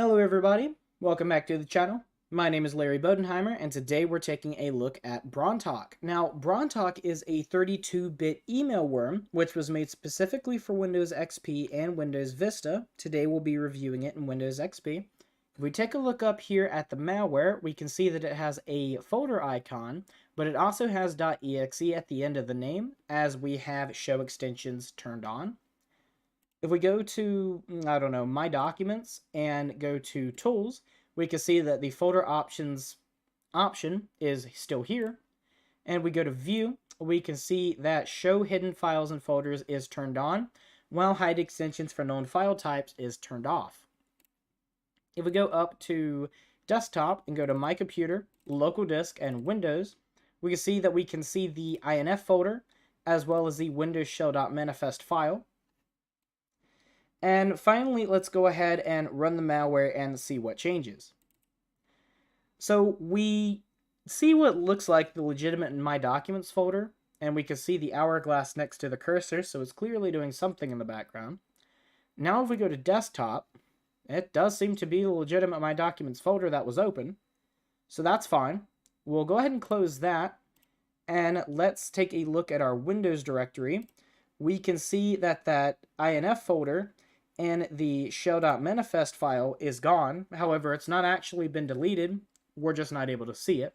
Hello everybody, welcome back to the channel. My name is Larry Bodenheimer, and today we're taking a look at Brontok. Now, Brontok is a 32-bit email worm, which was made specifically for Windows XP and Windows Vista. Today we'll be reviewing it in Windows XP. If we take a look up here at the malware, we can see that it has a folder icon, but it also has .exe at the end of the name, as we have show extensions turned on. If we go to, I don't know, My Documents and go to Tools, we can see that the folder options option is still here. And we go to View, we can see that Show Hidden Files and Folders is turned on, while Hide Extensions for Known File Types is turned off. If we go up to Desktop and go to My Computer, Local Disk, and Windows, we can see that we can see the INF folder, as well as the Windows Shell.manifest file. And finally, let's go ahead and run the malware and see what changes. So we see what looks like the legitimate My Documents folder, and we can see the hourglass next to the cursor, so it's clearly doing something in the background. Now if we go to Desktop, it does seem to be the legitimate My Documents folder that was open, so that's fine. We'll go ahead and close that, and let's take a look at our Windows directory. We can see that that INF folder and the shell.manifest file is gone. However, it's not actually been deleted. We're just not able to see it.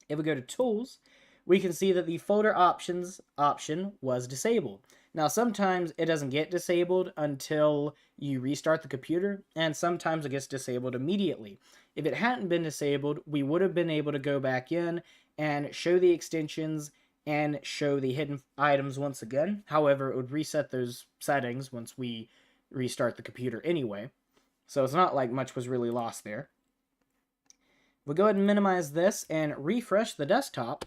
If we go to Tools, we can see that the folder options option was disabled. Now, sometimes it doesn't get disabled until you restart the computer, and sometimes it gets disabled immediately. If it hadn't been disabled, we would have been able to go back in and show the extensions and show the hidden items once again. However, it would reset those settings once we restart the computer anyway, so it's not like much was really lost there. We'll go ahead and minimize this and refresh the desktop.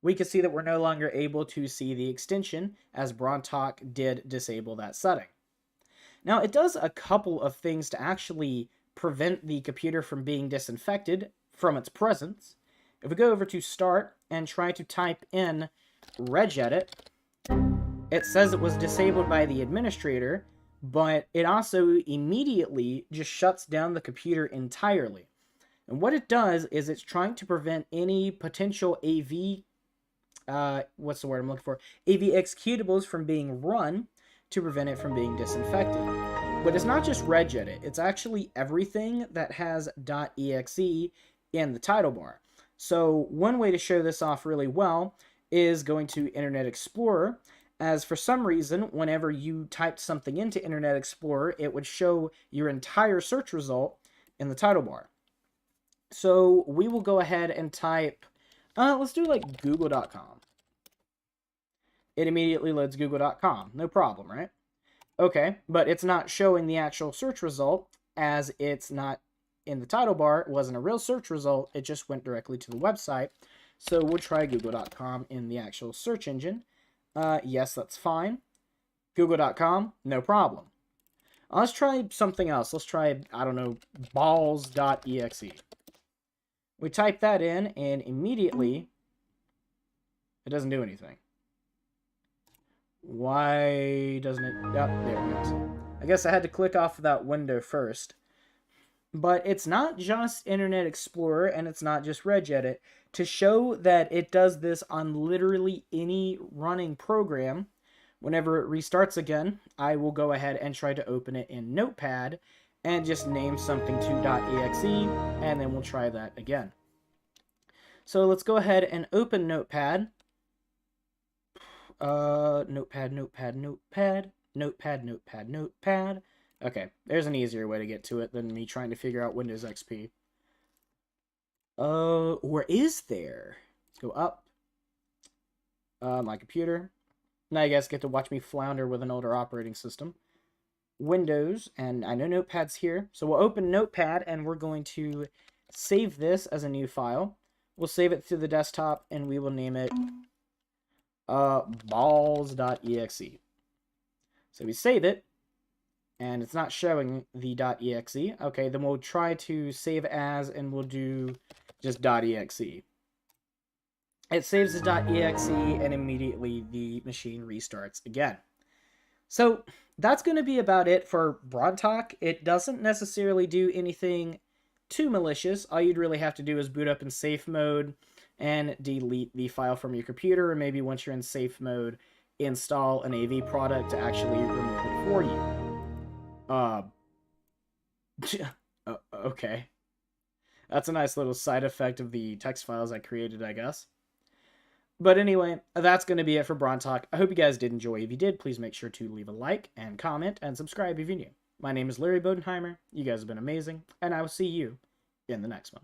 We can see that we're no longer able to see the extension, as Brontok did disable that setting. Now, it does a couple of things to actually prevent the computer from being disinfected from its presence. If we go over to Start and try to type in regedit, it says it was disabled by the administrator, but it also immediately just shuts down the computer entirely. And what it does is it's trying to prevent any potential AV, what's the word I'm looking for? AV executables from being run to prevent it from being disinfected. But it's not just regedit, it's actually everything that has .exe in the title bar. So one way to show this off really well is going to Internet Explorer, as for some reason, whenever you typed something into Internet Explorer, it would show your entire search result in the title bar. So we will go ahead and type, let's do like google.com. It immediately loads google.com, no problem, right? Okay, but it's not showing the actual search result, as it's not in the title bar. It wasn't a real search result, it just went directly to the website. So we'll try google.com in the actual search engine. Yes, that's fine. Google.com, no problem. Let's try something else. Let's try, I don't know, balls.exe. We type that in, and immediately, it doesn't do anything. Why doesn't it? Oh, there it goes. I guess I had to click off of that window first. But it's not just Internet Explorer, and it's not just regedit. To show that it does this on literally any running program, whenever it restarts again, I will go ahead and try to open it in Notepad and just name something to .exe, and then we'll try that again. So let's go ahead and open Notepad. Notepad. Okay, there's an easier way to get to it than me trying to figure out Windows XP. Or is there? Let's go up. My computer. Now you guys get to watch me flounder with an older operating system. Windows, and I know Notepad's here. So we'll open Notepad, and we're going to save this as a new file. We'll save it to the desktop, and we will name it balls.exe. So we save it, and it's not showing the .exe. Okay, then we'll try to save as, and we'll do just .exe. It saves as .exe, and immediately the machine restarts again. So that's going to be about it for Brontok. It doesn't necessarily do anything too malicious. All you'd really have to do is boot up in safe mode and delete the file from your computer, and maybe once you're in safe mode, install an AV product to actually remove it for you. Okay. That's a nice little side effect of the text files I created, I guess. But anyway, that's going to be it for Brontok. I hope you guys did enjoy. If you did, please make sure to leave a like and comment and subscribe if you're new. My name is Larry Bodenheimer. You guys have been amazing, and I will see you in the next one.